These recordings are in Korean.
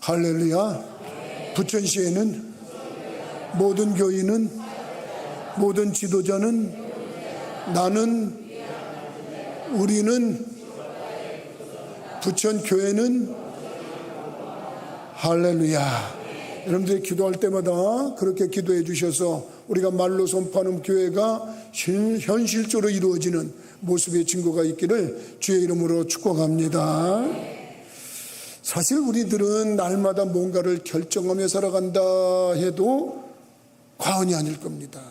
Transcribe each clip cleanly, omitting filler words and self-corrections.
할렐루야. 부천시에는 모든 교인은, 모든 지도자는, 나는, 우리는, 부천교회는, 할렐루야. 여러분들이 기도할 때마다 그렇게 기도해 주셔서 우리가 말로 선포하는 교회가 현실적으로 이루어지는 모습의 증거가 있기를 주의 이름으로 축복합니다. 사실 우리들은 날마다 뭔가를 결정하며 살아간다 해도 과언이 아닐 겁니다.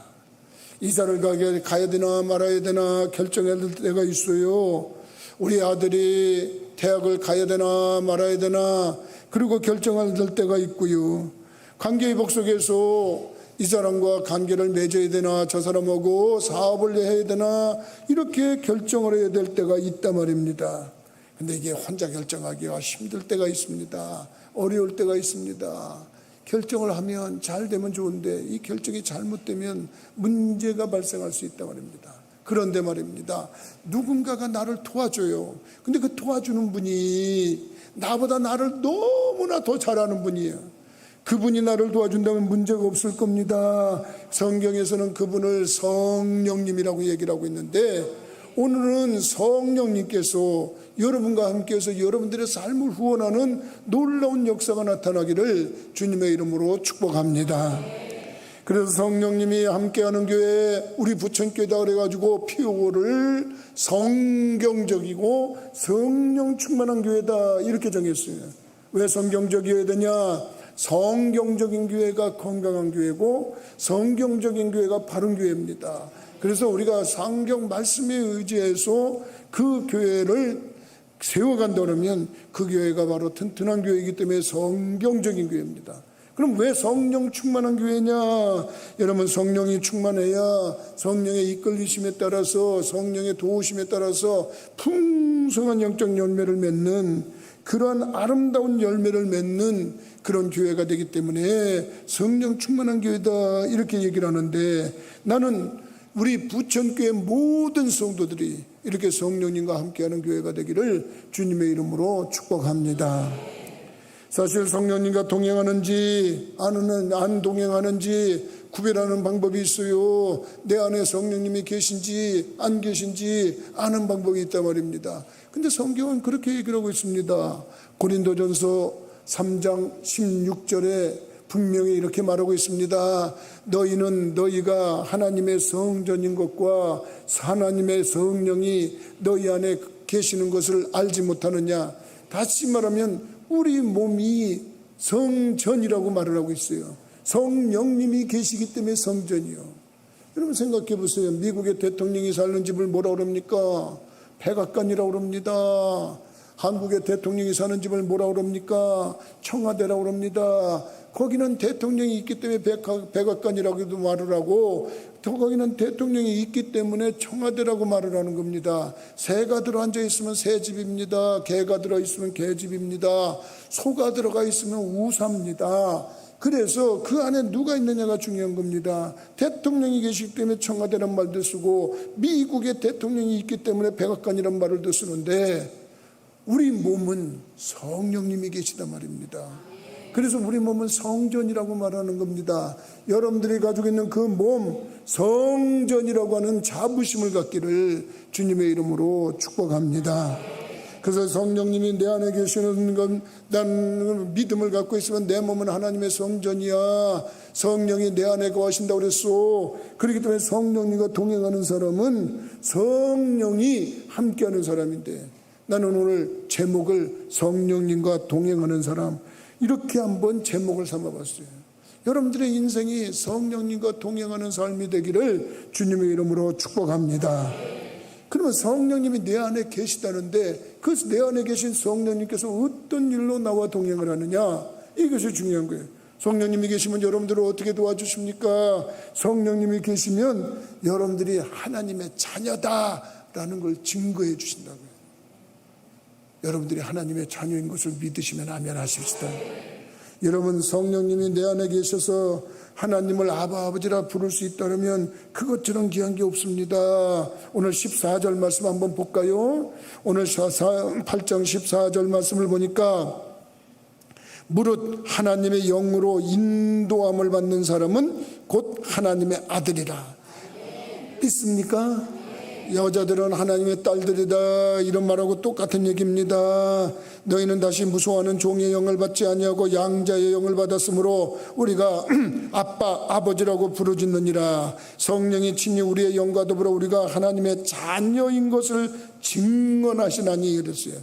이사를 가야 되나 말아야 되나 결정해야 될 때가 있어요. 우리 아들이 대학을 가야 되나 말아야 되나 그리고 결정해야 될 때가 있고요. 관계회복 속에서 이 사람과 관계를 맺어야 되나 저 사람하고 사업을 해야 되나 이렇게 결정을 해야 될 때가 있단 말입니다. 근데 이게 혼자 결정하기가 힘들 때가 있습니다. 어려울 때가 있습니다. 결정을 하면 잘 되면 좋은데 이 결정이 잘못되면 문제가 발생할 수 있단 말입니다. 그런데 말입니다. 누군가가 나를 도와줘요. 근데 그 도와주는 분이 나보다 나를 너무나 더 잘하는 분이에요. 그분이 나를 도와준다면 문제가 없을 겁니다. 성경에서는 그분을 성령님이라고 얘기를 하고 있는데 오늘은 성령님께서 여러분과 함께해서 여러분들의 삶을 후원하는 놀라운 역사가 나타나기를 주님의 이름으로 축복합니다. 그래서 성령님이 함께하는 교회 우리 부천교회다 그래가지고 PO를 성경적이고 성령 충만한 교회다 이렇게 정했어요. 왜 성경적이어야 되냐? 성경적인 교회가 건강한 교회고 성경적인 교회가 바른 교회입니다. 그래서 우리가 성경 말씀에 의지해서 그 교회를 세워간다면 그 교회가 바로 튼튼한 교회이기 때문에 성경적인 교회입니다. 그럼 왜 성령 충만한 교회냐? 여러분 성령이 충만해야 성령의 이끌리심에 따라서 성령의 도우심에 따라서 풍성한 영적 열매를 맺는 그러한 아름다운 열매를 맺는 그런 교회가 되기 때문에 성령 충만한 교회다 이렇게 얘기를 하는데 나는 우리 부천교회 모든 성도들이 이렇게 성령님과 함께하는 교회가 되기를 주님의 이름으로 축복합니다. 사실 성령님과 동행하는지 안 동행하는지 구별하는 방법이 있어요. 내 안에 성령님이 계신지 안 계신지 아는 방법이 있단 말입니다. 근데 성경은 그렇게 얘기를 하고 있습니다. 고린도전서 3장 16절에 분명히 이렇게 말하고 있습니다. 너희는 너희가 하나님의 성전인 것과 하나님의 성령이 너희 안에 계시는 것을 알지 못하느냐. 다시 말하면 우리 몸이 성전이라고 말을 하고 있어요. 성령님이 계시기 때문에 성전이요. 여러분 생각해 보세요. 미국의 대통령이 사는 집을 뭐라고 그럽니까? 백악관이라고 그럽니다. 한국의 대통령이 사는 집을 뭐라고 그럽니까? 청와대라고 그럽니다. 거기는 대통령이 있기 때문에 백악관이라고도 말을 하고 거기는 대통령이 있기 때문에 청와대라고 말을 하는 겁니다. 새가 들어 앉아 있으면 새집입니다. 개가 들어 있으면 개집입니다. 소가 들어가 있으면 우사입니다. 그래서 그 안에 누가 있느냐가 중요한 겁니다. 대통령이 계시기 때문에 청와대란 말도 쓰고 미국의 대통령이 있기 때문에 백악관이란 말을 쓰는데 우리 몸은 성령님이 계시단 말입니다. 그래서 우리 몸은 성전이라고 말하는 겁니다. 여러분들이 가지고 있는 그 몸 성전이라고 하는 자부심을 갖기를 주님의 이름으로 축복합니다. 그래서 성령님이 내 안에 계시는 건 난 믿음을 갖고 있으면 내 몸은 하나님의 성전이야. 성령이 내 안에 거하신다고 그랬어. 그렇기 때문에 성령님과 동행하는 사람은 성령이 함께하는 사람인데 나는 오늘 제목을 성령님과 동행하는 사람 이렇게 한번 제목을 삼아봤어요. 여러분들의 인생이 성령님과 동행하는 삶이 되기를 주님의 이름으로 축복합니다. 그러면 성령님이 내 안에 계시다는데 그 내 안에 계신 성령님께서 어떤 일로 나와 동행을 하느냐 이것이 중요한 거예요. 성령님이 계시면 여러분들을 어떻게 도와주십니까? 성령님이 계시면 여러분들이 하나님의 자녀다라는 걸 증거해 주신다고요. 여러분들이 하나님의 자녀인 것을 믿으시면 아멘 하십시다. 여러분 성령님이 내 안에 계셔서 하나님을 아버지라 부를 수 있다면 그것처럼 귀한 게 없습니다. 오늘 14절 말씀 한번 볼까요? 오늘 8장 14절 말씀을 보니까 무릇 하나님의 영으로 인도함을 받는 사람은 곧 하나님의 아들이라. 믿습니까? 여자들은 하나님의 딸들이다 이런 말하고 똑같은 얘기입니다. 너희는 다시 무서워하는 종의 영을 받지 아니하고 양자의 영을 받았으므로 우리가 아빠 아버지라고 부르짖느니라. 성령이 친히 우리의 영과 더불어 우리가 하나님의 자녀인 것을 증언하시나니 그랬어요.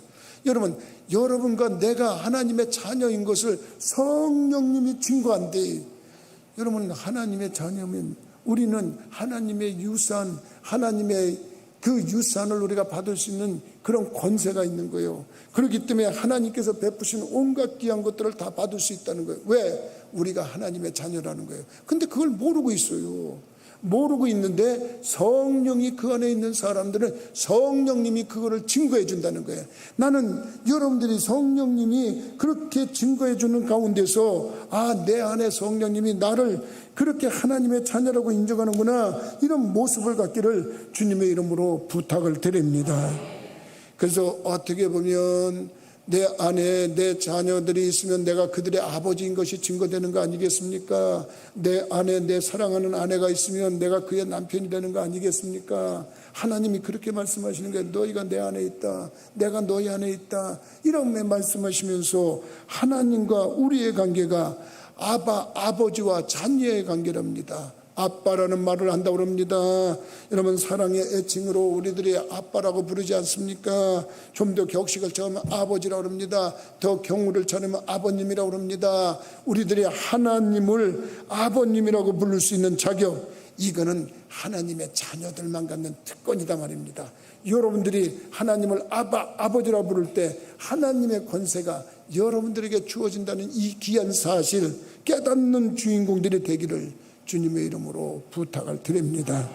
여러분과 내가 하나님의 자녀인 것을 성령님이 증거한대. 여러분, 하나님의 자녀면 우리는 하나님의 유산, 하나님의 그 유산을 우리가 받을 수 있는 그런 권세가 있는 거예요. 그렇기 때문에 하나님께서 베푸신 온갖 귀한 것들을 다 받을 수 있다는 거예요. 왜? 우리가 하나님의 자녀라는 거예요. 근데 그걸 모르고 있어요. 모르고 있는데 성령이 그 안에 있는 사람들은 성령님이 그거를 증거해 준다는 거예요. 나는 여러분들이 성령님이 그렇게 증거해 주는 가운데서 내 안에 성령님이 나를 그렇게 하나님의 자녀라고 인정하는구나, 이런 모습을 갖기를 주님의 이름으로 부탁을 드립니다. 그래서 어떻게 보면 내 안에 내 자녀들이 있으면 내가 그들의 아버지인 것이 증거되는 거 아니겠습니까? 내 안에 내 사랑하는 아내가 있으면 내가 그의 남편이 되는 거 아니겠습니까? 하나님이 그렇게 말씀하시는 거예요. 너희가 내 안에 있다, 내가 너희 안에 있다, 이렇게 말씀하시면서 하나님과 우리의 관계가 아버지와 자녀의 관계랍니다. 아빠라는 말을 한다고 합니다. 여러분, 사랑의 애칭으로 우리들이 아빠라고 부르지 않습니까? 좀 더 격식을 차면 아버지라고 합니다. 더 경우를 차리면 아버님이라고 합니다. 우리들이 하나님을 아버님이라고 부를 수 있는 자격, 이거는 하나님의 자녀들만 갖는 특권이다 말입니다. 여러분들이 하나님을 아버지라고 부를 때 하나님의 권세가 여러분들에게 주어진다는 이 귀한 사실 깨닫는 주인공들이 되기를 주님의 이름으로 부탁을 드립니다.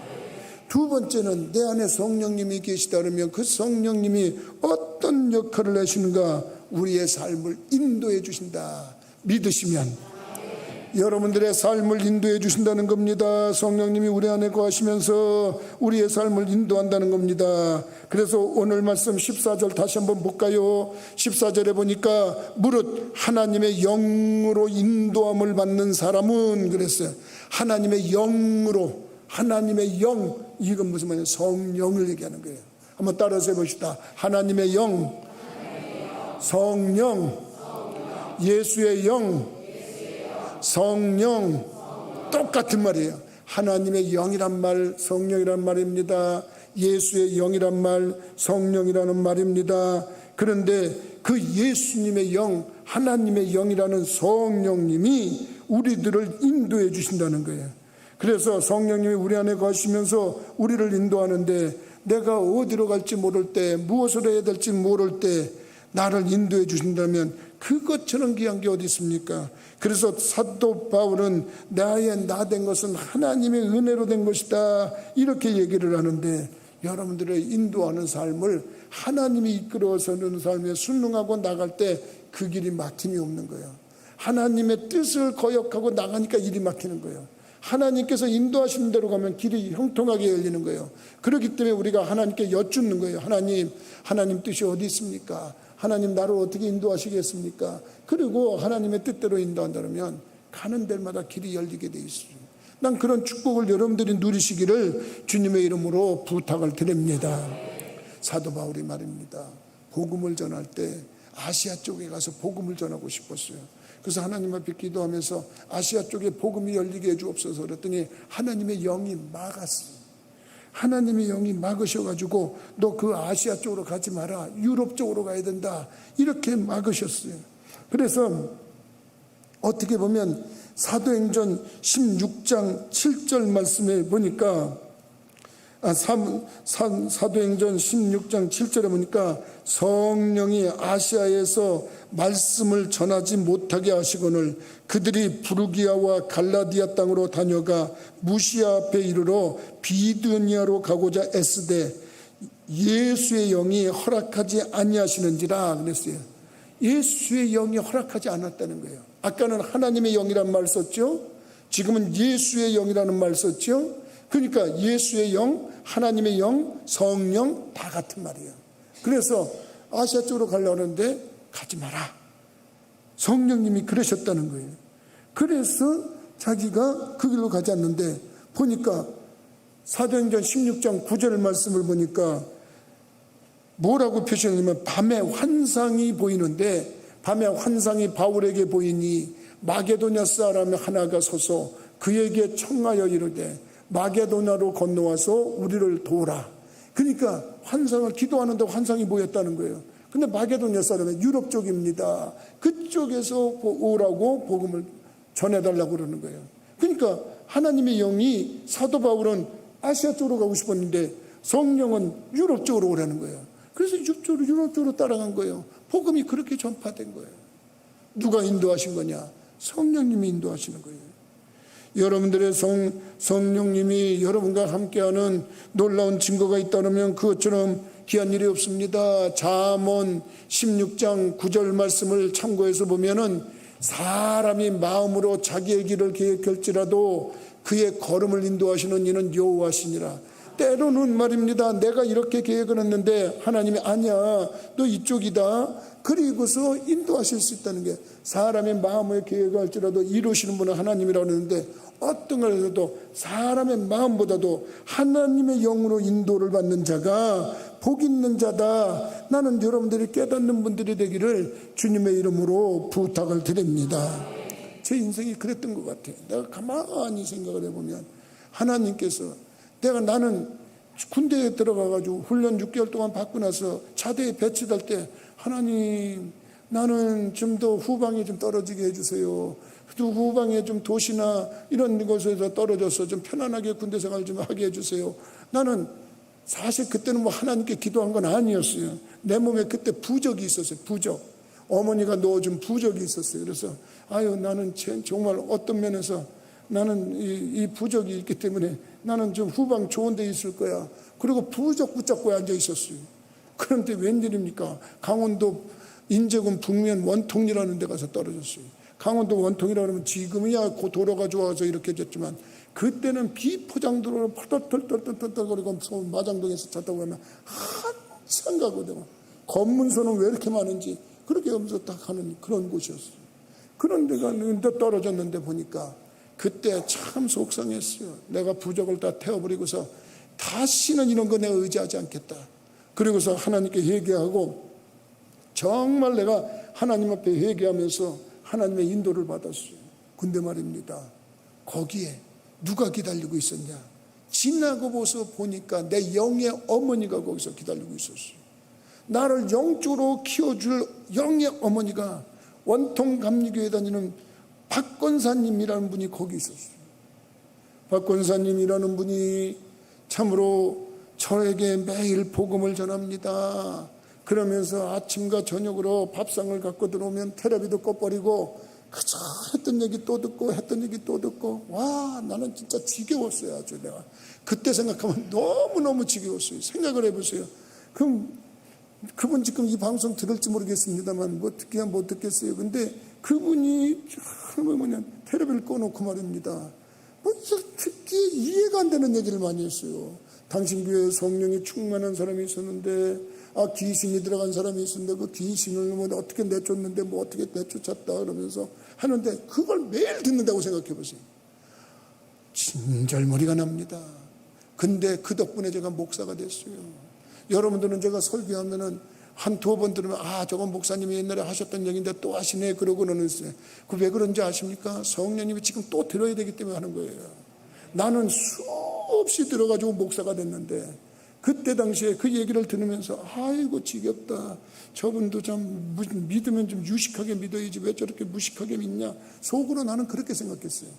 두 번째는 내 안에 성령님이 계시다 그러면 그 성령님이 어떤 역할을 하시는가? 우리의 삶을 인도해 주신다. 믿으시면 여러분들의 삶을 인도해 주신다는 겁니다. 성령님이 우리 안에 거하시면서 우리의 삶을 인도한다는 겁니다. 그래서 오늘 말씀 14절 다시 한번 볼까요? 14절에 보니까 무릇 하나님의 영으로 인도함을 받는 사람은 그랬어요. 하나님의 영으로, 하나님의 영, 이건 무슨 말이에요? 성령을 얘기하는 거예요. 한번 따라서 해봅시다. 하나님의 영, 성령, 예수의 영, 성령, 똑같은 말이에요. 하나님의 영이란 말, 성령이란 말입니다. 예수의 영이란 말, 성령이라는 말입니다. 그런데 그 예수님의 영, 하나님의 영이라는 성령님이 우리들을 인도해 주신다는 거예요. 그래서 성령님이 우리 안에 거하시면서 우리를 인도하는데, 내가 어디로 갈지 모를 때, 무엇을 해야 될지 모를 때 나를 인도해 주신다면 그것처럼 귀한 게 어디 있습니까? 그래서 사도 바울은 나의 나 된 것은 하나님의 은혜로 된 것이다, 이렇게 얘기를 하는데, 여러분들의 인도하는 삶을 하나님이 이끌어서는 삶에 순응하고 나갈 때 그 길이 막힘이 없는 거예요. 하나님의 뜻을 거역하고 나가니까 일이 막히는 거예요. 하나님께서 인도하시는 대로 가면 길이 형통하게 열리는 거예요. 그렇기 때문에 우리가 하나님께 여쭙는 거예요. 하나님 뜻이 어디 있습니까? 하나님 나를 어떻게 인도하시겠습니까? 그리고 하나님의 뜻대로 인도한다면 가는 데마다 길이 열리게 돼 있어요. 난 그런 축복을 여러분들이 누리시기를 주님의 이름으로 부탁을 드립니다. 사도 바울이 말입니다. 복음을 전할 때 아시아 쪽에 가서 복음을 전하고 싶었어요. 그래서 하나님 앞에 기도하면서 아시아 쪽에 복음이 열리게 해주옵소서 그랬더니 하나님의 영이 막았어요. 하나님의 영이 막으셔가지고 너 그 아시아 쪽으로 가지 마라, 유럽 쪽으로 가야 된다, 이렇게 막으셨어요. 그래서 어떻게 보면 사도행전 16장 7절 말씀에 보니까 사도행전 16장 7절에 보니까 성령이 아시아에서 말씀을 전하지 못하게 하시거늘 그들이 부르기아와 갈라디아 땅으로 다녀가 무시아 앞에 이르러 비두니아로 가고자 애쓰되 예수의 영이 허락하지 아니하시는지라 그랬어요. 예수의 영이 허락하지 않았다는 거예요. 아까는 하나님의 영이라는 말 썼죠. 지금은 예수의 영이라는 말 썼죠. 그러니까 예수의 영, 하나님의 영, 성령 다 같은 말이에요. 그래서 아시아 쪽으로 가려고 하는데 가지 마라. 성령님이 그러셨다는 거예요. 그래서 자기가 그 길로 가지 않는데, 보니까 사도행전 16장 9절 말씀을 보니까 뭐라고 표시하냐면, 밤에 환상이 보이는데, 밤에 환상이 바울에게 보이니 마게도냐 사람 하나가 서서 그에게 청하여 이르되 마게도냐로 건너와서 우리를 도우라. 그러니까 환상을 기도하는데 환상이 보였다는 거예요. 근데 마게도냐 사람은 유럽 쪽입니다. 그쪽에서 오라고 복음을 전해달라고 그러는 거예요. 그러니까 하나님의 영이, 사도 바울은 아시아 쪽으로 가고 싶었는데 성령은 유럽 쪽으로 오라는 거예요. 그래서 유럽 쪽으로 따라간 거예요. 복음이 그렇게 전파된 거예요. 누가 인도하신 거냐? 성령님이 인도하시는 거예요. 여러분들의 성령님이 여러분과 함께하는 놀라운 증거가 있다면 그것처럼 귀한 일이 없습니다. 잠언 16장 9절 말씀을 참고해서 보면은, 사람이 마음으로 자기의 길을 계획할지라도 그의 걸음을 인도하시는 이는 여호와시니라. 때로는 말입니다, 내가 이렇게 계획을 했는데 하나님이 아니야, 너 이쪽이다. 그리고서 인도하실 수 있다는 게, 사람의 마음을 계획할지라도 이루시는 분은 하나님이라고 하는데, 어떤 걸 해도 사람의 마음보다도 하나님의 영으로 인도를 받는 자가 복 있는 자다. 나는 여러분들이 깨닫는 분들이 되기를 주님의 이름으로 부탁을 드립니다. 제 인생이 그랬던 것 같아요. 내가 가만히 생각을 해보면, 하나님께서, 나는 군대에 들어가가지고 훈련 6개월 동안 받고 나서 차대에 배치될 때, 하나님, 나는 좀 더 후방에 좀 떨어지게 해주세요. 또 후방에 좀 도시나 이런 곳에서 떨어져서 좀 편안하게 군대 생활 좀 하게 해주세요. 나는 사실 그때는 뭐 하나님께 기도한 건 아니었어요. 내 몸에 그때 부적이 있었어요. 부적. 어머니가 넣어준 부적이 있었어요. 그래서 나는 정말 어떤 면에서 나는 이 부적이 있기 때문에 나는 좀 후방 좋은 데 있을 거야. 그리고 부적 붙잡고 앉아 있었어요. 그런데 웬일입니까? 강원도 인제군 북면 원통이라는 데 가서 떨어졌어요. 강원도 원통이라고 하면 지금이야 도로가 좋아서 이렇게 됐지만, 그때는 비포장도로로 펄떡펄떡거리고 마장동에서 잤다고 하면 한참 가거든요. 검문소는 왜 이렇게 많은지 그렇게 하면서 딱 하는 그런 곳이었어요. 그런 데가 떨어졌는데 보니까 그때 참 속상했어요. 내가 부적을 다 태워버리고서 다시는 이런 거 내가 의지하지 않겠다. 그리고서 하나님께 회개하고, 정말 내가 하나님 앞에 회개하면서 하나님의 인도를 받았어요. 근데 말입니다, 거기에 누가 기다리고 있었냐? 지나고 보서 보니까 내 영의 어머니가 거기서 기다리고 있었어요. 나를 영적으로 키워줄 영의 어머니가 원통 감리교회 다니는 박권사님이라는 분이 거기 있었어요. 박권사님이라는 분이 참으로 저에게 매일 복음을 전합니다. 그러면서 아침과 저녁으로 밥상을 갖고 들어오면 텔레비도 꺼버리고 그저 했던 얘기 또 듣고 했던 얘기 또 듣고, 와, 나는 진짜 지겨웠어요. 아주 내가 그때 생각하면 너무너무 지겨웠어요. 생각을 해보세요. 그럼 그분 지금 이 방송 들을지 모르겠습니다만 뭐 듣기야 못 듣겠어요. 근데 그분이 텔레비를 꺼놓고 말입니다, 뭐 듣기에 이해가 안 되는 얘기를 많이 했어요. 당신 교회에 성령이 충만한 사람이 있었는데, 귀신이 들어간 사람이 있었는데 그 귀신을 뭐 어떻게 내쫓는데 뭐 어떻게 내쫓았다 그러면서 하는데, 그걸 매일 듣는다고 생각해 보세요. 진절머리가 납니다. 근데 그 덕분에 제가 목사가 됐어요. 여러분들은 제가 설교하면은 한 두 번 들으면 저건 목사님이 옛날에 하셨던 얘기인데 또 하시네 그러고 그러는데, 그 왜 그런지 아십니까? 성령님이 지금 또 들어야 되기 때문에 하는 거예요. 나는 수없이 들어가지고 목사가 됐는데, 그때 당시에 그 얘기를 들으면서 아이고 지겹다. 저분도 참 믿으면 좀 유식하게 믿어야지 왜 저렇게 무식하게 믿냐. 속으로 나는 그렇게 생각했어요.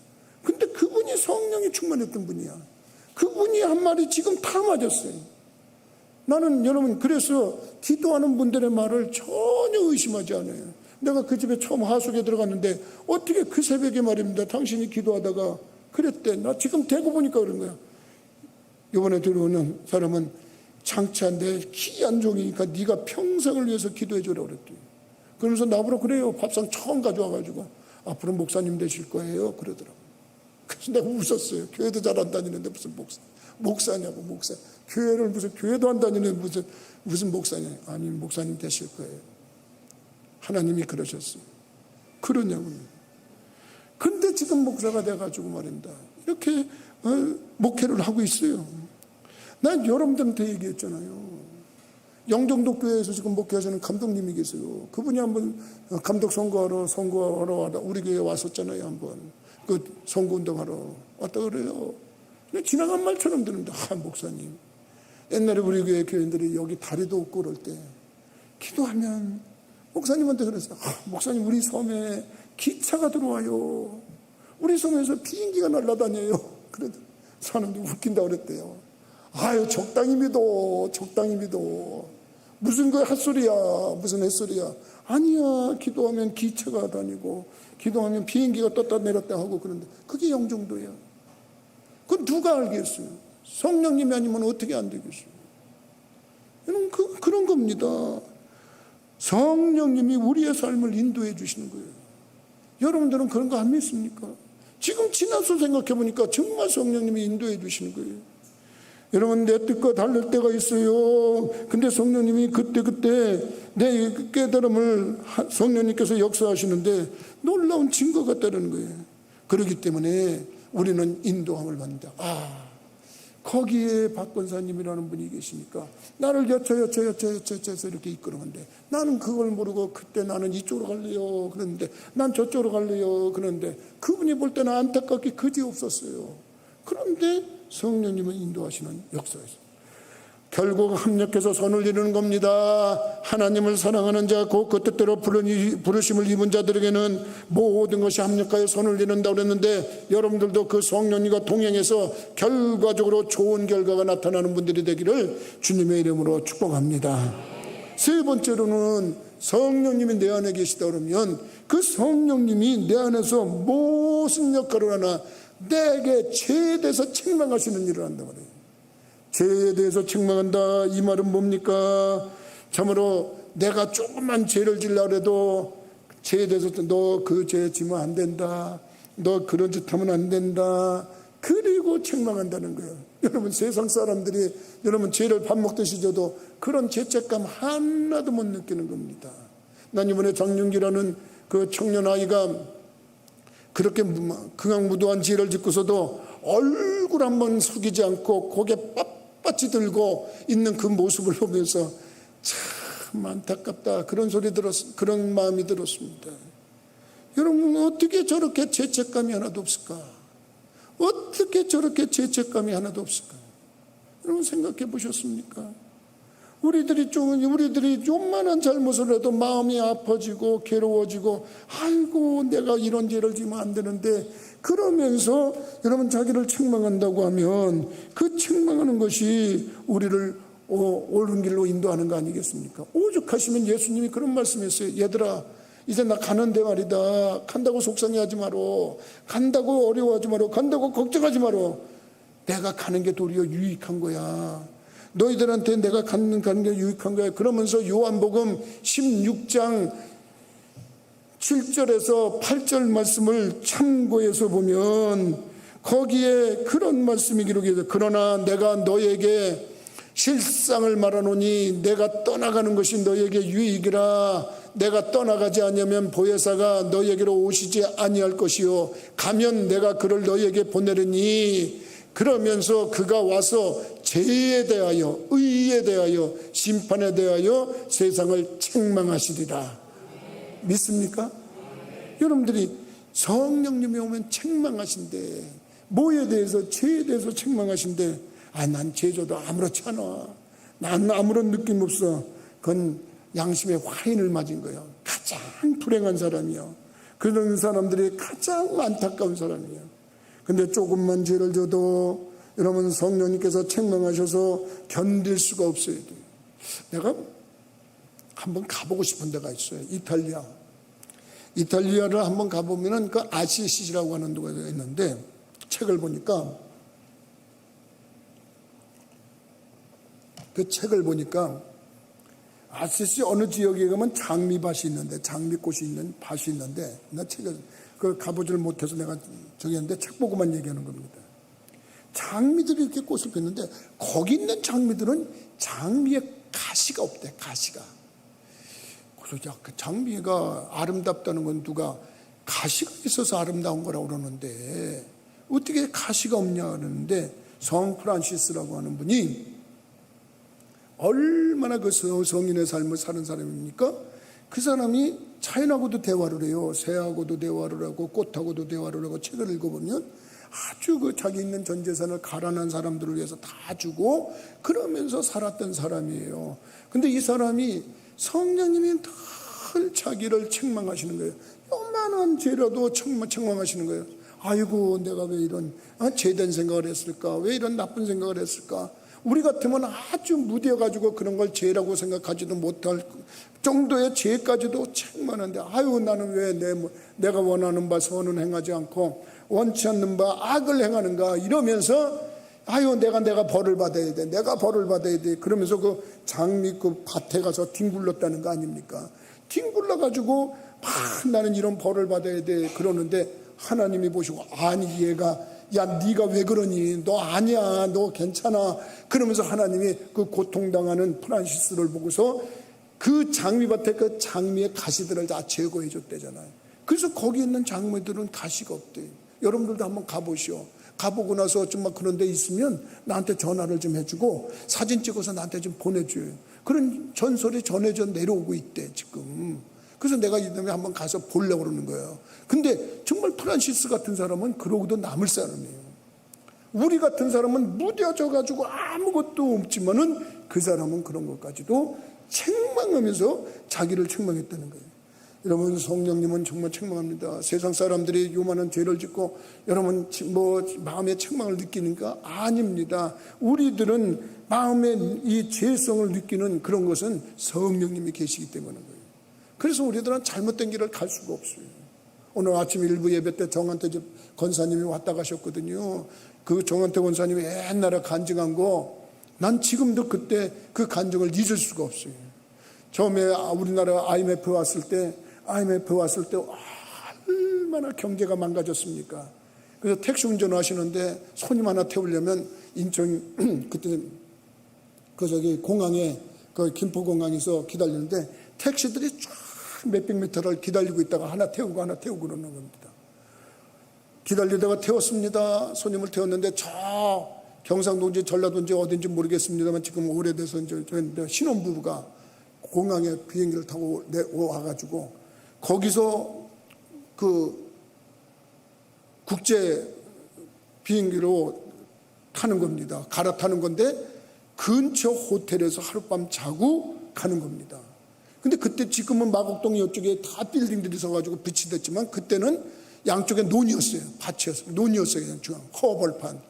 근데 그분이 성령이 충만했던 분이야. 그분이 한 말이 지금 다 맞았어요. 나는 여러분 그래서 기도하는 분들의 말을 전혀 의심하지 않아요. 내가 그 집에 처음 하숙에 들어갔는데 어떻게 그 새벽에 말입니다, 당신이 기도하다가 그랬대. 나 지금 대고 보니까 그런 거야. 이번에 들어오는 사람은 장차 내 귀한 종이니까 네가 평생을 위해서 기도해 주라 그랬대요. 그러면서 나보러 그래요. 밥상 처음 가져와가지고 앞으로 목사님 되실 거예요 그러더라고요. 그래서 내가 웃었어요. 교회도 잘 안 다니는데 무슨 목사냐고. 목사 교회를 무슨 교회도 안 다니는데 무슨 목사냐. 아니 목사님 되실 거예요. 하나님이 그러셨어요. 그러냐고요. 근데 지금 목사가 돼가지고 말입니다. 이렇게 목회를 하고 있어요. 난 여러분들한테 얘기했잖아요. 영종도 교회에서 지금 목회하시는 감독님이 계세요. 그분이 한번 감독 선거하러 우리 교회에 왔었잖아요. 한번 그 선거운동하러 왔다 그래요. 지나간 말처럼 드는데, 목사님, 옛날에 우리 교회 교인들이 여기 다리도 없고 그럴 때 기도하면 목사님한테 그랬어요. 목사님, 우리 섬에 기차가 들어와요. 우리 섬에서 비행기가 날아다녀요. 그래도 사람들이 웃긴다고 그랬대요. 적당히 믿어. 무슨 그 헛소리야. 무슨 헛소리야. 아니야. 기도하면 기차가 다니고 기도하면 비행기가 떴다 내렸다 하고 그런데 그게 영종도예요. 그건 누가 알겠어요? 성령님이 아니면 어떻게 안 되겠어요? 여러분, 그런 겁니다. 성령님이 우리의 삶을 인도해 주시는 거예요. 여러분들은 그런 거 안 믿습니까? 지금 지나서 생각해 보니까 정말 성령님이 인도해 주시는 거예요. 여러분, 내 뜻과 다를 때가 있어요. 근데 성령님이 그때 내 깨달음을 성령님께서 역사하시는데 놀라운 증거가 따르는 거예요. 그렇기 때문에 우리는 인도함을 받는다. 거기에 박권사님이라는 분이 계시니까 나를 여쳐서 이렇게 이끌어간대. 나는 그걸 모르고 그때 나는 이쪽으로 갈래요 그랬는데, 난 저쪽으로 갈래요 그런데, 그분이 볼 때는 안타깝게 그지없었어요. 그런데 성령님은 인도하시는 역사에서 결국 합력해서 선을 이루는 겁니다. 하나님을 사랑하는 자, 곧 그 뜻대로 부르심을 입은 자들에게는 모든 것이 합력하여 선을 이룬다고 그랬는데, 여러분들도 그 성령님과 동행해서 결과적으로 좋은 결과가 나타나는 분들이 되기를 주님의 이름으로 축복합니다. 세 번째로는 성령님이 내 안에 계시다 그러면 그 성령님이 내 안에서 무슨 역할을 하나 내게 죄에 대해서 책망하시는 일을 한단 말이에요. 죄에 대해서 책망한다, 이 말은 뭡니까? 참으로 내가 조금만 죄를 지려고 해도 죄에 대해서 너 그 죄 지면 안 된다, 너 그런 짓 하면 안 된다, 그리고 책망한다는 거예요. 여러분, 세상 사람들이 여러분 죄를 밥 먹듯이 져도 그런 죄책감 하나도 못 느끼는 겁니다. 난 이번에 장윤기라는 그 청년 아이가 그렇게 극악무도한 죄를 짓고서도 얼굴 한번 숙이지 않고 고개 빳빳이 들고 있는 그 모습을 보면서 참 안타깝다, 그런 그런 마음이 들었습니다. 여러분, 어떻게 저렇게 죄책감이 하나도 없을까? 어떻게 저렇게 죄책감이 하나도 없을까? 여러분, 생각해 보셨습니까? 우리들이 요만한 잘못을 해도 마음이 아파지고 괴로워지고, 아이고 내가 이런 죄를 지면 안 되는데, 그러면서 여러분 자기를 책망한다고 하면 그 책망하는 것이 우리를 옳은 길로 인도하는 거 아니겠습니까? 오죽하시면 예수님이 그런 말씀했어요. 얘들아, 이제 나 가는데 말이다. 간다고 속상해하지 마라. 간다고 어려워하지 마라. 간다고 걱정하지 마라. 내가 가는 게 도리어 유익한 거야. 너희들한테 내가 가는 게 유익한 거야. 그러면서 요한복음 16장 7절에서 8절 말씀을 참고해서 보면 거기에 그런 말씀이 기록되어 있어요. 그러나 내가 너에게 실상을 말하노니 내가 떠나가는 것이 너에게 유익이라. 내가 떠나가지 않으면 보혜사가 너에게로 오시지 아니할 것이요, 가면 내가 그를 너에게 보내리니, 그러면서 그가 와서 죄에 대하여, 의에 대하여, 심판에 대하여 세상을 책망하시리라. 믿습니까? 여러분들이 성령님이 오면 책망하신대. 뭐에 대해서? 죄에 대해서 책망하신대. 난 죄져도 아무렇지 않아. 난 아무런 느낌 없어. 그건 양심의 화인을 맞은 거예요. 가장 불행한 사람이요. 그런 사람들이 가장 안타까운 사람이에요. 근데 조금만 죄를 져도 여러분 성령님께서 책망하셔서 견딜 수가 없어요. 내가 한번 가보고 싶은 데가 있어요. 이탈리아를 한번 가보면은 그 아시시라고 하는 데가 있는데, 책을 보니까 아시시 어느 지역에 가면 장미밭이 있는데, 장미꽃이 있는 밭이 있는데, 나 책을 그걸 가보지를 못해서 내가 저기 했는데 책 보고만 얘기하는 겁니다. 장미들이 이렇게 꽃을 폈는데 거기 있는 장미들은 장미에 가시가 없대. 가시가. 그래서 그 장미가 아름답다는 건 누가 가시가 있어서 아름다운 거라고 그러는데 어떻게 가시가 없냐 그러는데, 성 프란시스라고 하는 분이 얼마나 그 성인의 삶을 사는 사람입니까? 그 사람이 자연하고도 대화를 해요. 새하고도 대화를 하고 꽃하고도 대화를 하고, 책을 읽어보면 아주 그 자기 있는 전 재산을 가난한 사람들을 위해서 다 주고 그러면서 살았던 사람이에요. 근데 이 사람이 성령님이 늘 자기를 책망하시는 거예요. 요만한 죄라도 책망하시는 거예요. 아이고, 내가 왜 이런 죄된 생각을 했을까? 왜 이런 나쁜 생각을 했을까? 우리 같으면 아주 무뎌가지고 그런 걸 죄라고 생각하지도 못할 정도의 죄까지도 책망하는데, 아유, 나는 왜 내가 원하는 바 선은 행하지 않고 원치 않는 바 악을 행하는가, 이러면서 아유, 내가 벌을 받아야 돼, 내가 벌을 받아야 돼, 그러면서 그 장미 그 밭에 가서 뒹굴렀다는 거 아닙니까? 뒹굴러가지고 나는 이런 벌을 받아야 돼 그러는데, 하나님이 보시고, 아니 얘가, 야 네가 왜 그러니, 너 아니야, 너 괜찮아, 그러면서 하나님이 그 고통당하는 프란시스를 보고서 그 장미밭에 그 장미의 가시들을 다 제거해 줬대잖아요. 그래서 거기 있는 장미들은 가시가 없대요. 여러분들도 한번 가보시오. 가보고 나서 좀 막 그런 데 있으면 나한테 전화를 좀 해주고 사진 찍어서 나한테 좀 보내줘요. 그런 전설이 전해져 내려오고 있대 지금. 그래서 내가 이놈에 한번 가서 보려고 그러는 거예요. 근데 정말 프란시스 같은 사람은 그러고도 남을 사람이에요. 우리 같은 사람은 무뎌져 가지고 아무것도 없지만은 그 사람은 그런 것까지도 책망하면서 자기를 책망했다는 거예요. 여러분, 성령님은 정말 책망합니다. 세상 사람들이 요만한 죄를 짓고 여러분 마음의 책망을 느끼는가? 아닙니다. 우리들은 마음의 이 죄성을 느끼는 그런 것은 성령님이 계시기 때문인 거예요. 그래서 우리들은 잘못된 길을 갈 수가 없어요. 오늘 아침 일부 예배 때 정한태 권사님이 왔다 가셨거든요. 그 정한태 권사님이 옛날에 간증한 거, 난 지금도 그때 그 간증을 잊을 수가 없어요. 처음에 우리나라 IMF 왔을 때 얼마나 경제가 망가졌습니까? 그래서 택시 운전을 하시는데 손님 하나 태우려면 인천 그때 공항에 그 김포공항에서 기다리는데 택시들이 쫙 몇백 미터를 기다리고 있다가 하나 태우고 그러는 겁니다. 기다리다가 태웠습니다. 손님을 태웠는데 저 경상도인지 전라도인지 어딘지 모르겠습니다만 지금 오래돼서 이제 신혼부부가 공항에 비행기를 타고 와가지고 거기서 그 국제 비행기로 타는 겁니다. 갈아타는 건데 근처 호텔에서 하룻밤 자고 가는 겁니다. 근데 그때 지금은 마곡동 이쪽에 다 빌딩들이 서가지고 빛이 됐지만 그때는 양쪽에 논이었어요. 밭이었어요. 논이었어요. 그냥 중앙 허벌판.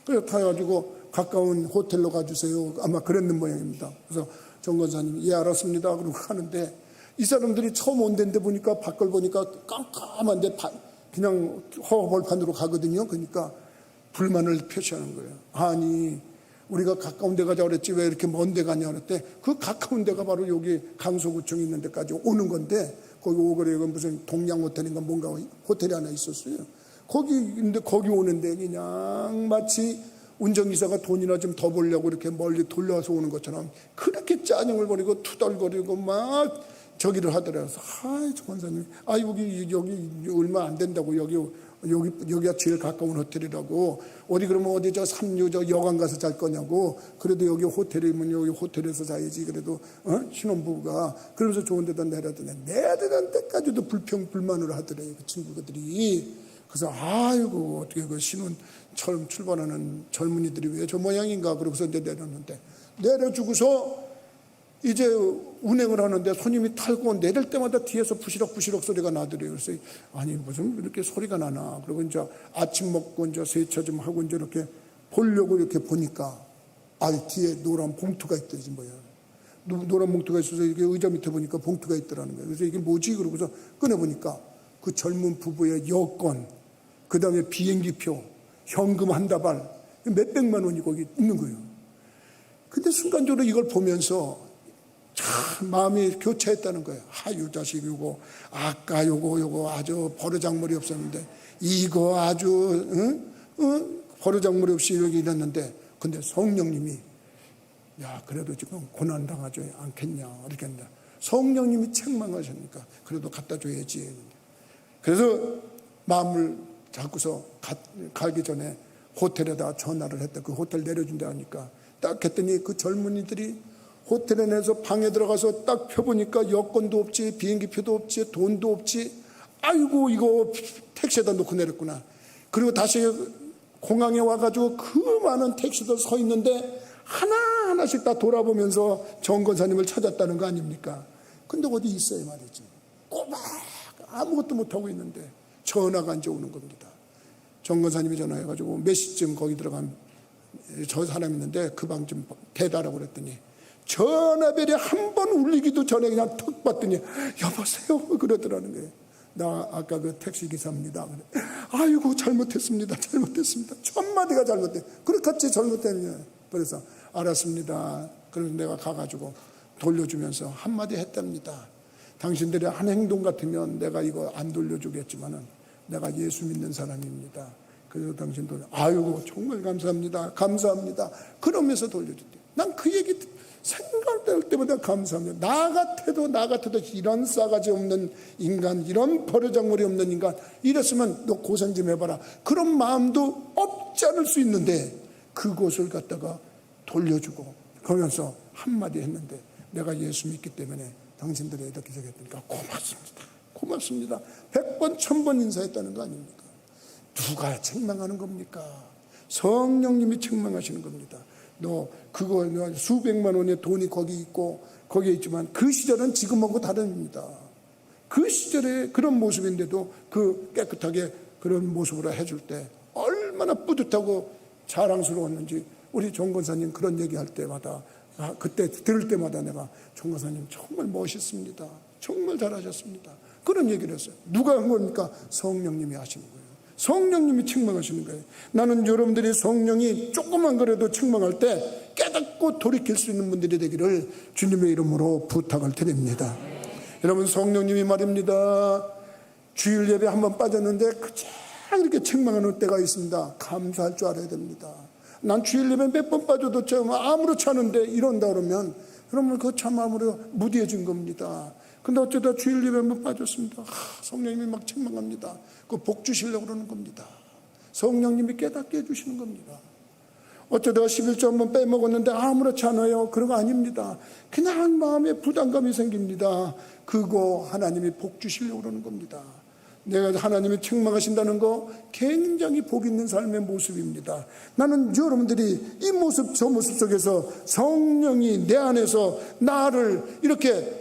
그래서 타가지고 가까운 호텔로 가주세요. 아마 그랬는 모양입니다. 그래서 정 권사님이 예 알았습니다. 그러고 가는데 이 사람들이 처음 온 데인데 보니까 밖을 보니까 깜깜한데 그냥 허벌판으로 가거든요. 그러니까 불만을 표시하는 거예요. 아니 우리가 가까운 데 가자 그랬지 왜 이렇게 먼 데 가냐 그랬대. 그 가까운 데가 바로 여기 강서구청 있는 데까지 오는 건데 거기 오거리에 무슨 동양호텔인가 뭔가 호텔이 하나 있었어요. 근데 거기 오는데 그냥 마치 운전기사가 돈이나 좀 더 벌려고 이렇게 멀리 돌려서 오는 것처럼 그렇게 짜증을 벌이고 투덜거리고 막 저기를 하더라고요. 아이, 권사님, 여기 얼마 안 된다고, 여기가 제일 가까운 호텔이라고, 그러면 어디 삼류 여관 가서 잘 거냐고, 그래도 여기 호텔이면 여기 호텔에서 자야지, 그래도, 신혼부부가, 그러면서 좋은 데다 내려던 때까지도 불만을 하더래요, 그 친구들이. 그래서, 아이고, 어떻게 그 신혼 처음 출발하는 젊은이들이 왜 저 모양인가, 그러고서 이제 내렸는데, 내려주고서, 이제 운행을 하는데 손님이 탈고 내릴 때마다 뒤에서 부시럭부시럭 소리가 나더래요. 그래서 아니 무슨 이렇게 소리가 나나. 그리고 이제 아침 먹고 이제 세차 좀 하고 이제 이렇게 보려고 이렇게 보니까 뒤에 노란 봉투가 있더지 뭐야. 노란 봉투가 있어서 이게 의자 밑에 보니까 봉투가 있더라는 거예요. 그래서 이게 뭐지? 그러고서 꺼내보니까 그 젊은 부부의 여권, 그 다음에 비행기표, 현금 한 다발 몇백만 원이 거기 있는 거예요. 근데 순간적으로 이걸 보면서 참 마음이 교차했다는 거예요. 요 자식 아까 요거 아주 버르장머리 없었는데 이거 아주 버르장머리 없이 여기 이랬는데 근데 성령님이 야 그래도 지금 고난당하지 않겠냐 이렇게 했는데 성령님이 책망하시니까 그래도 갖다 줘야지. 그래서 마음을 잡고서 가기 전에 호텔에다 전화를 했다. 그 호텔 내려준다 하니까 딱 했더니 그 젊은이들이 호텔에 내서 방에 들어가서 딱 펴보니까 여권도 없지, 비행기표도 없지, 돈도 없지. 아이고 이거 택시에다 놓고 내렸구나. 그리고 다시 공항에 와가지고 그 많은 택시들 서 있는데 하나하나씩 다 돌아보면서 정 권사님을 찾았다는 거 아닙니까? 근데 어디 있어요 말이지. 꼬박 아무것도 못하고 있는데 전화가 이제 오는 겁니다. 정 권사님이 전화해가지고 몇 시쯤 거기 들어간 저 사람 있는데 그 방 좀 대다라고 그랬더니 전화벨이 한 번 울리기도 전에 그냥 턱 봤더니 여보세요 그러더라는 거예요. 나 아까 그 택시기사입니다. 아이고 잘못했습니다. 첫마디가 잘못돼. 그렇겠지 잘못되냐. 그래서 알았습니다. 그래서 내가 가가지고 돌려주면서 한마디 했답니다. 당신들의 한 행동 같으면 내가 이거 안 돌려주겠지만은 내가 예수 믿는 사람입니다. 그래서 당신도 아이고 정말 감사합니다. 그러면서 돌려줬대. 난 그 얘기 생각될 때마다 감사합니다. 나 같아도 이런 싸가지 없는 인간, 이런 버르장머리 없는 인간 이랬으면 너 고생 좀 해봐라. 그런 마음도 없지 않을 수 있는데 그곳을 갖다가 돌려주고 그러면서 한마디 했는데 내가 예수 믿기 때문에 당신들이 이렇게 생겼으니까 고맙습니다. 100번 1000번 인사했다는 거 아닙니까? 누가 책망하는 겁니까? 성령님이 책망하시는 겁니다. 너 그거 수백만 원의 돈이 거기 있고 거기에 있지만 그 시절은 지금하고 다릅니다. 그 시절에 그런 모습인데도 그 깨끗하게 그런 모습으로 해줄 때 얼마나 뿌듯하고 자랑스러웠는지 우리 정 권사님 그런 얘기할 때마다 그때 들을 때마다 내가 정 권사님 정말 멋있습니다. 정말 잘하셨습니다. 그런 얘기를 했어요. 누가 한 겁니까? 성령님이 하시는 거예요. 성령님이 책망하시는 거예요. 나는 여러분들이 성령이 조금만 그래도 책망할 때 깨닫고 돌이킬 수 있는 분들이 되기를 주님의 이름으로 부탁을 드립니다. 여러분 성령님이 말입니다. 주일 예배 한번 빠졌는데 그냥 이렇게 책망하는 때가 있습니다. 감사할 줄 알아야 됩니다. 난 주일 예배 몇 번 빠져도 참 아무렇지 않은데 이런다 그러면 그 참 아무로 무디해진 겁니다. 근데 어쩌다 주일 예배 한번 빠졌습니다. 성령님이 막 책망합니다. 그 복 주시려고 그러는 겁니다. 성령님이 깨닫게 해주시는 겁니다. 어쩌다가 11조 한번 빼먹었는데 아무렇지 않아요. 그런 거 아닙니다. 그냥 마음에 부담감이 생깁니다. 그거 하나님이 복 주시려고 그러는 겁니다. 내가 하나님이 책망하신다는 거 굉장히 복 있는 삶의 모습입니다. 나는 여러분들이 이 모습 저 모습 속에서 성령이 내 안에서 나를 이렇게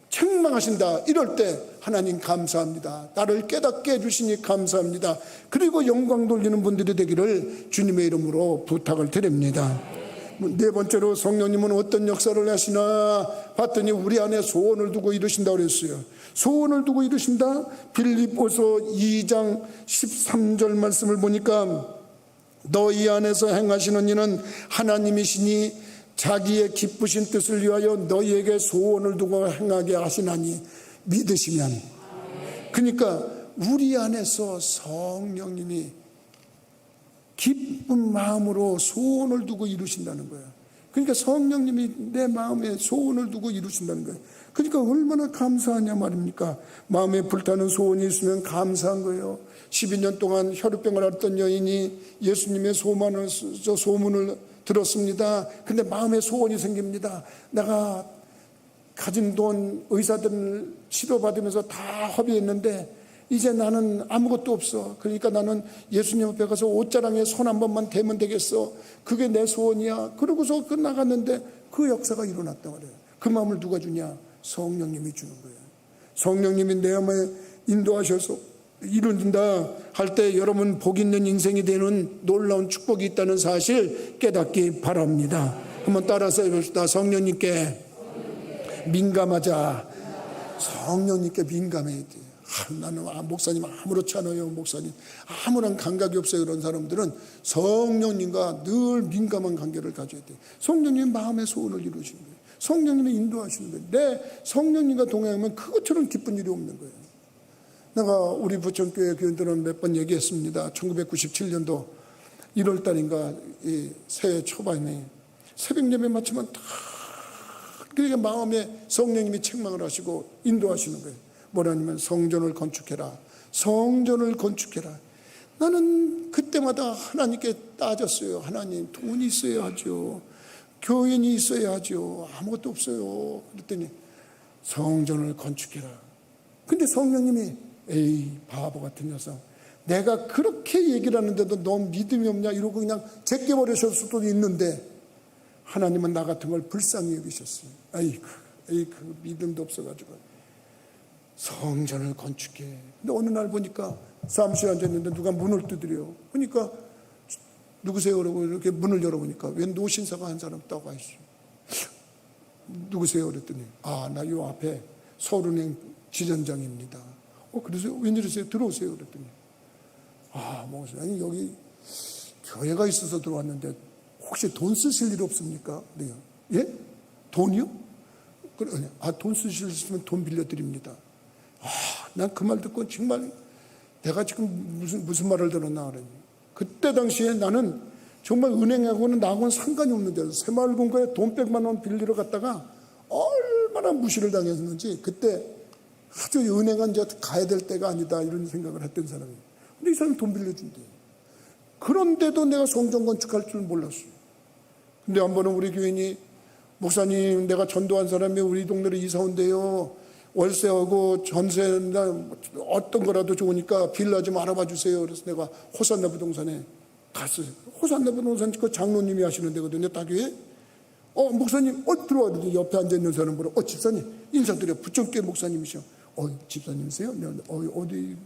책망하신다 이럴 때 하나님 감사합니다. 나를 깨닫게 해주시니 감사합니다. 그리고 영광 돌리는 분들이 되기를 주님의 이름으로 부탁을 드립니다. 네 번째로 성령님은 어떤 역사를 하시나 봤더니 우리 안에 소원을 두고 이루신다고 그랬어요. 소원을 두고 이루신다. 빌립보서 2장 13절 말씀을 보니까 너희 안에서 행하시는 이는 하나님이시니 자기의 기쁘신 뜻을 위하여 너희에게 소원을 두고 행하게 하시나니 믿으시면. 그러니까 우리 안에서 성령님이 기쁜 마음으로 소원을 두고 이루신다는 거예요. 그러니까 성령님이 내 마음에 소원을 두고 이루신다는 거예요. 그러니까 얼마나 감사하냐 말입니까? 마음에 불타는 소원이 있으면 감사한 거예요. 12년 동안 혈우병을 앓던 여인이 예수님의 소문을 들었습니다. 근데 마음에 소원이 생깁니다. 내가 가진 돈 의사들 치료받으면서 다 허비했는데 이제 나는 아무것도 없어. 그러니까 나는 예수님 앞에 가서 옷자랑에 손 한 번만 대면 되겠어. 그게 내 소원이야. 그러고서 나갔는데 그 역사가 일어났단 말이에요. 그 마음을 누가 주냐? 성령님이 주는 거예요. 성령님이 내 마음에 인도하셔서 이룬다 할 때 여러분 복 있는 인생이 되는 놀라운 축복이 있다는 사실 깨닫기 바랍니다. 한번 따라서 해봅시다. 성령님께 민감하자. 성령님께 민감해야 돼. 나는 목사님 아무렇지 않아요. 목사님 아무런 감각이 없어요. 이런 사람들은 성령님과 늘 민감한 관계를 가져야 돼. 성령님 마음의 소원을 이루시는 거예요. 성령님이 인도하시는 거예요. 내 성령님과 동행하면 그것처럼 기쁜 일이 없는 거예요. 내가 우리 부천교회 교인들은 몇 번 얘기했습니다. 1997년도 1월달인가 새해 초반에 새벽 예배 마치면 다 그렇게 마음에 성령님이 책망을 하시고 인도하시는 거예요. 뭐라냐면 성전을 건축해라. 성전을 건축해라. 나는 그때마다 하나님께 따졌어요. 하나님, 돈이 있어야 하죠. 교인이 있어야 하죠. 아무것도 없어요. 그랬더니 성전을 건축해라. 근데 성령님이 에이 바보 같은 녀석, 내가 그렇게 얘기를 하는데도 넌 믿음이 없냐 이러고 그냥 제껴버리실 수도 있는데 하나님은 나 같은 걸 불쌍히 여기셨어요. 아이고 믿음도 없어가지고 성전을 건축해. 근데 어느 날 보니까 사무실에 앉았는데 누가 문을 두드려. 그러니까 누구세요? 그러고 이렇게 문을 열어보니까 웬 노신사가 한 사람 떠가 있어. 누구세요? 그랬더니 나 요 앞에 서울은행 지점장입니다. 그러세요? 웬일이세요? 들어오세요. 그랬더니 아니 여기 교회가 있어서 들어왔는데 혹시 돈 쓰실 일 없습니까? 그래요. 예? 돈이요? 그래, 돈 쓰실 일 있으면 돈 빌려드립니다. 난 그 말 듣고 정말 내가 지금 무슨 말을 들었나 그러니. 그때 당시에 나는 정말 은행하고는 나하고는 상관이 없는 데서 새마을금고에 돈 100만 원 빌리러 갔다가 얼마나 무시를 당했는지 그때 아주 은행은 이제 가야 될 때가 아니다 이런 생각을 했던 사람이에요. 근데 이 사람이 돈 빌려준대. 그런데도 내가 성전 건축할 줄 몰랐어요. 근데 한 번은 우리 교인이 목사님, 내가 전도한 사람이 우리 동네로 이사 온대요. 월세하고 전세나 어떤 거라도 좋으니까 빌라 좀 알아봐 주세요. 그래서 내가 호산나 부동산에 갔어요. 호산나 부동산 그 장로님이 하시는 데거든요. 다교회. 목사님, 들어와. 옆에 앉아있는 사람 보러, 집사님, 인사드려. 부천교회 목사님이셔. 집사님이세요? 어디?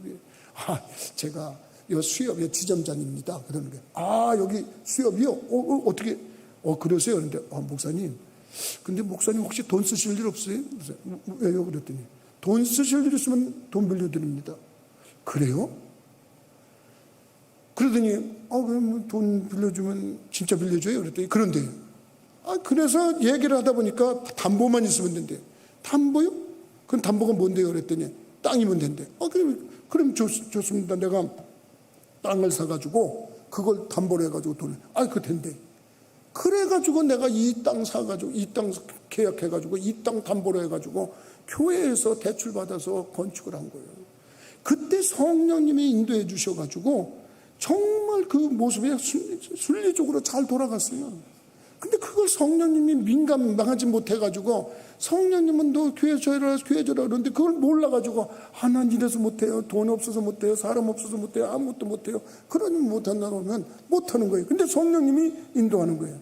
제가 요 수협의 지점장입니다. 그러는 거예요. 여기 수협이요? 어떻게? 그러세요? 그런데, 목사님. 근데 목사님 혹시 돈 쓰실 일 없어요? 왜요? 그랬더니, 돈 쓰실 일 있으면 돈 빌려드립니다. 그래요? 그러더니, 그럼 돈 빌려주면 진짜 빌려줘요? 그랬더니, 그런데, 그래서 얘기를 하다 보니까 담보만 있으면 된대요. 담보요? 그럼 담보가 뭔데요? 그랬더니, 땅이면 된대. 그럼 좋습니다. 내가 땅을 사가지고, 그걸 담보로 해가지고 돈을, 그거 된대. 그래가지고 내가 이 땅 사가지고, 이 땅 계약해가지고, 이 땅 담보로 해가지고, 교회에서 대출받아서 건축을 한 거예요. 그때 성령님이 인도해 주셔가지고, 정말 그 모습이 순리적으로 잘 돌아갔어요. 근데 그걸 성령님이 민감하지 못해가지고, 성령님은 너 교회 저라 그러는데 그걸 몰라가지고, 난 이래서 못해요. 돈 없어서 못해요. 사람 없어서 못해요. 아무것도 못해요. 그러니 못한다고 하면 못하는 거예요. 근데 성령님이 인도하는 거예요.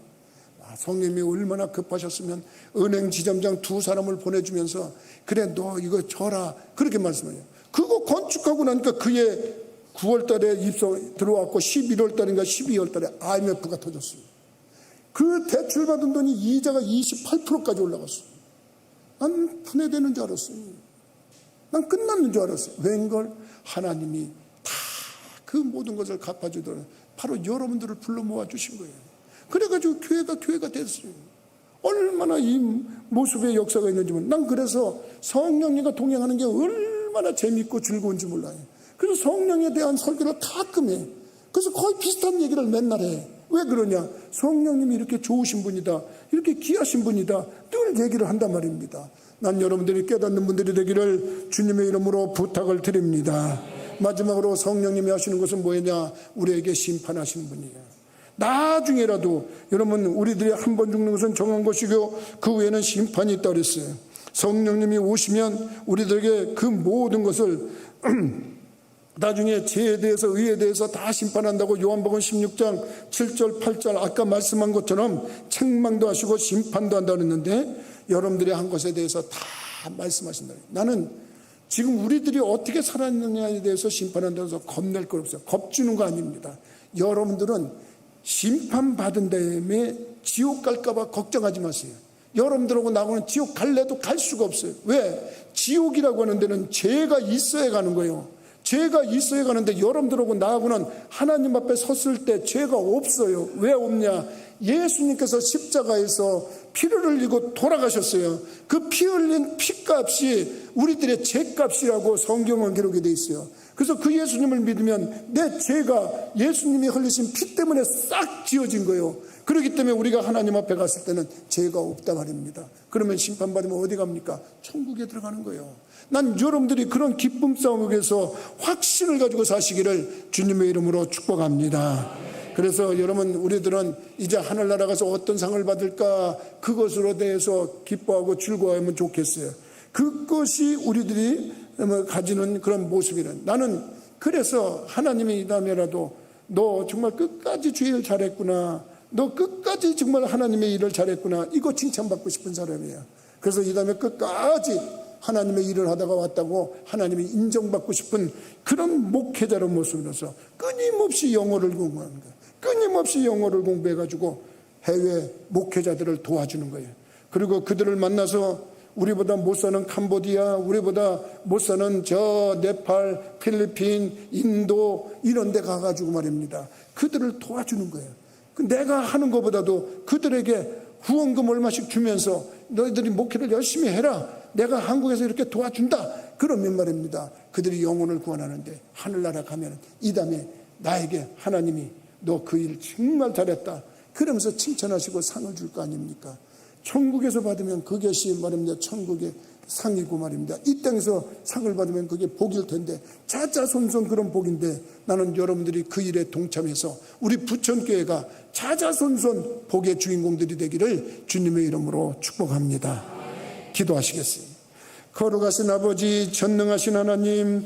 성령님이 얼마나 급하셨으면 은행 지점장 2사람을 보내주면서 그래 너 이거 줘라 그렇게 말씀해요. 그거 건축하고 나니까 그해 9월 달에 입성 들어왔고 11월 달인가 12월 달에 IMF가 터졌어요. 그 대출받은 돈이 이자가 28%까지 올라갔어요. 난 분해되는 줄 알았어요. 난 끝났는 줄 알았어요. 웬걸? 하나님이 다 그 모든 것을 갚아주더라고요. 바로 여러분들을 불러 모아주신 거예요. 그래가지고 교회가 됐어요. 얼마나 이 모습의 역사가 있는지 몰라요. 난 그래서 성령님과 동행하는 게 얼마나 재밌고 즐거운지 몰라요. 그래서 성령에 대한 설교를 가끔 해. 그래서 거의 비슷한 얘기를 맨날 해. 왜 그러냐? 성령님이 이렇게 좋으신 분이다. 이렇게 귀하신 분이다. 늘 얘기를 한단 말입니다. 난 여러분들이 깨닫는 분들이 되기를 주님의 이름으로 부탁을 드립니다. 마지막으로 성령님이 하시는 것은 뭐냐? 우리에게 심판하시는 분이에요. 나중에라도 여러분 우리들이 한 번 죽는 것은 정한 것이고 그 후에는 심판이 있다 그랬어요. 성령님이 오시면 우리들에게 그 모든 것을 나중에 죄에 대해서 의에 대해서 다 심판한다고 요한복음 16장 7절 8절 아까 말씀한 것처럼 책망도 하시고 심판도 한다 그랬는데 여러분들이 한 것에 대해서 다 말씀하신다. 나는 지금 우리들이 어떻게 살았느냐에 대해서 심판한다고 해서 겁낼 거 없어요. 겁주는 거 아닙니다. 여러분들은 심판받은 다음에 지옥 갈까 봐 걱정하지 마세요. 여러분들하고 나하고는 지옥 갈래도 갈 수가 없어요. 왜? 지옥이라고 하는 데는 죄가 있어야 가는 거예요. 죄가 있어야 가는데 여러분들하고 나하고는 하나님 앞에 섰을 때 죄가 없어요. 왜 없냐? 예수님께서 십자가에서 피를 흘리고 돌아가셨어요. 그 피 흘린 피값이 우리들의 죄값이라고 성경은 기록이 되어 있어요. 그래서 그 예수님을 믿으면 내 죄가 예수님이 흘리신 피 때문에 싹 지워진 거예요. 그렇기 때문에 우리가 하나님 앞에 갔을 때는 죄가 없다 말입니다. 그러면 심판받으면 어디 갑니까? 천국에 들어가는 거예요. 난 여러분들이 그런 기쁨 싸움에서 확신을 가지고 사시기를 주님의 이름으로 축복합니다. 그래서 여러분, 우리들은 이제 하늘나라 가서 어떤 상을 받을까, 그것으로 대해서 기뻐하고 즐거워하면 좋겠어요. 그것이 우리들이 가지는 그런 모습이란. 나는 그래서 하나님이 이 다음에라도 너 정말 끝까지 주의 일 잘했구나, 너 끝까지 정말 하나님의 일을 잘했구나, 이거 칭찬받고 싶은 사람이에요. 그래서 이 다음에 끝까지 하나님의 일을 하다가 왔다고 하나님이 인정받고 싶은 그런 목회자의 모습으로서 끊임없이 영어를 공부하는 거예요. 끊임없이 영어를 공부해가지고 해외 목회자들을 도와주는 거예요. 그리고 그들을 만나서 우리보다 못 사는 캄보디아, 우리보다 못 사는 저 네팔, 필리핀, 인도 이런 데 가가지고 말입니다, 그들을 도와주는 거예요. 내가 하는 것보다도 그들에게 후원금 얼마씩 주면서 너희들이 목회를 열심히 해라, 내가 한국에서 이렇게 도와준다, 그러면 말입니다, 그들이 영혼을 구원하는데 하늘나라 가면 이 다음에 나에게 하나님이 너 그 일 정말 잘했다 그러면서 칭찬하시고 상을 줄 거 아닙니까? 천국에서 받으면 그것이 말입니다, 천국의 상이고 말입니다. 이 땅에서 상을 받으면 그게 복일 텐데, 자자손손 그런 복인데, 나는 여러분들이 그 일에 동참해서 우리 부천교회가 자자손손 복의 주인공들이 되기를 주님의 이름으로 축복합니다. 기도하시겠습니다. 거룩하신 아버지, 전능하신 하나님,